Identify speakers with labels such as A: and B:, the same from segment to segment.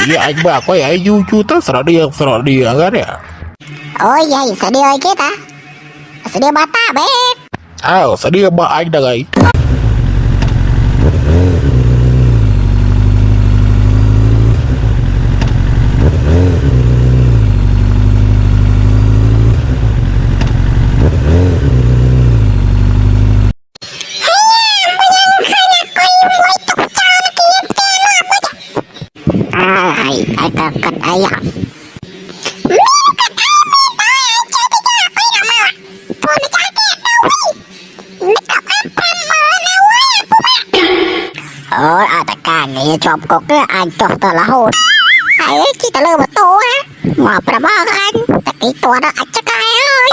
A: Iya anh bà có ai du tới sợ đi cái này.
B: Ôi vậy sợ đi ơi kita. Sợ đi bata bet.
A: Sợ đi bà anh đây ấy.
B: Ai cần ai ạ? Tất cả nghe chọc cục anh chọc tao là hồn. Ai ấy chỉ tao lơ một tô á. Mà bà bác anh. Tại cái tô đó anh chắc ai ơi.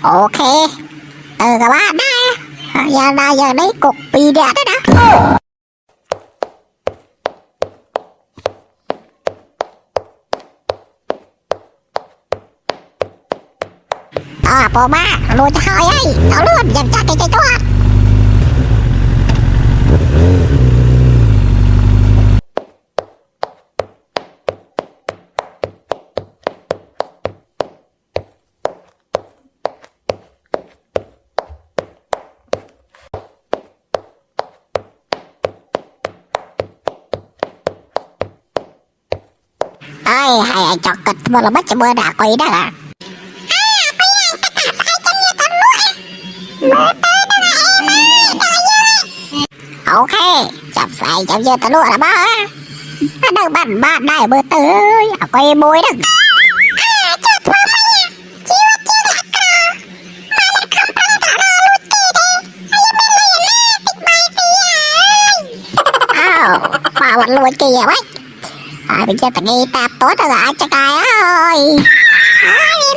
B: Ok, các bạn đây, giờ đấy cục bị đẹp đấy đó. Bố ba, luôn cho hơi ấy, tao luôn dành cho cái tốt. Hay chọc kịch mà là bắt cho bơ đà quỷ đó là. Ok, chọc sai chọc dơ tao luôn là bơ. Đừng bắt bạn đây bơ tư ơi, quay bôi đó. Mà vẫn luôn kìa quá. Bây giờ tao nghe tạp tốt rồi anh cho cái ơi.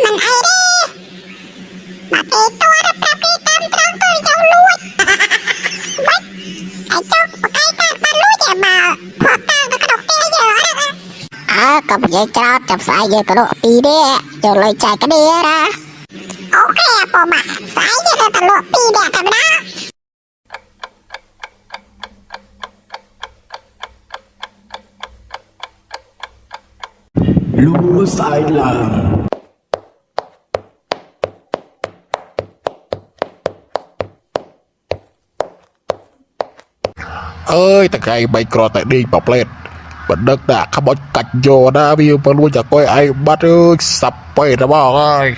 B: Mình ai đi. Mà cái tôi đã tạp đi tâm trong tôi trong luôn. Bắt. Anh chốc một cái tạp bắt luôn vậy mà. Hoặc tao nó có đọc kia giờ đó. Cầm dây cho chập phải giờ tao độ đi đi. Rồi lời chạy cái đi ra. Ok bố mà. Phải giờ tao độ đi đẹp tao đó.
A: Lúa sai làng. Ơi ta cái bay cò tại đi bọc lên. Bật đất đã không bớt cạch vô đã vì mà luôn chả coi ai bắt ơi sập bay ra bao ơi.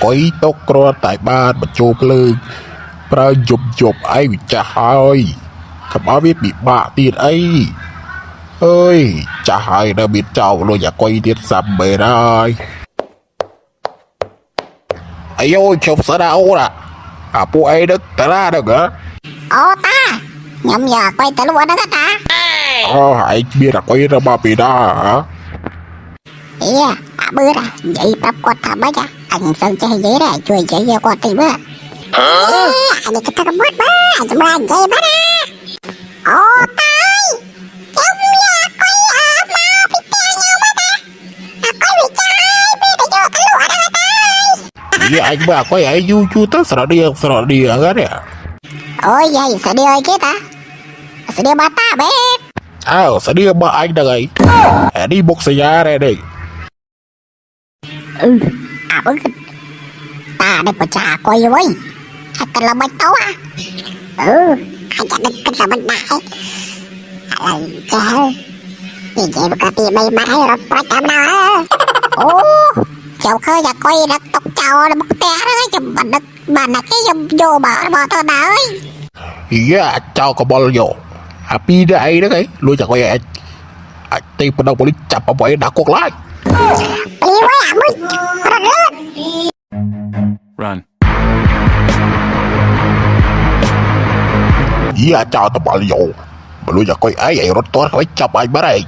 A: Quấy tóc cò tại ban mà chụp lên. Pra dục ai bị chả hơi. Không ai biết bị bạ tiền ấy. Ơi, chả hay đã biết cháu luôn nhà quay tiết xăm bề đây. Ây ôi, chụp sở đâu nè. Bố ấy đức ta ra được hả?
B: Ta, nhầm nhà quay ta luôn đó ta.
A: Hãy biết là quay ra bà bì đó hả?
B: Iya, bữa ra, vậy bắp quạt thả bác à. Anh sơn chơi giấy ra, chui giấy ra quạt thì bữa. Anh đi cái bớt bá, anh cho anh chơi bá ra.
A: Iya anh bà có ai du tới sợ đi cái này.
B: Ôi vậy sợ đi ơi kita. Sợ đi bata bet.
A: Sợ đi bà anh đây ấy. Đi bốc xe ra đây đi.
B: Bữa ta đây có trà quay với. Anh cần là bánh tấu à. Anh chẳng được cần là bánh đại. Trời nhìn vậy mà có tiền bay mãi rồi bánh tắm nào. Cháu khơi nhà quay đã tóc cháu đã bốc té đó chứ bạn là cái vô bỏ tao nào ơi.
A: Iya cháu có bao nhiêu. Pi đây đó cái lui chả quay anh. Tìm bắt đầu đi chập ông ấy đã cuộc lại.
C: Run.
A: Iya cháu tao bao nhiêu. Mà lui chả quay ấy vậy rồi tôi phải chập anh bắt đây.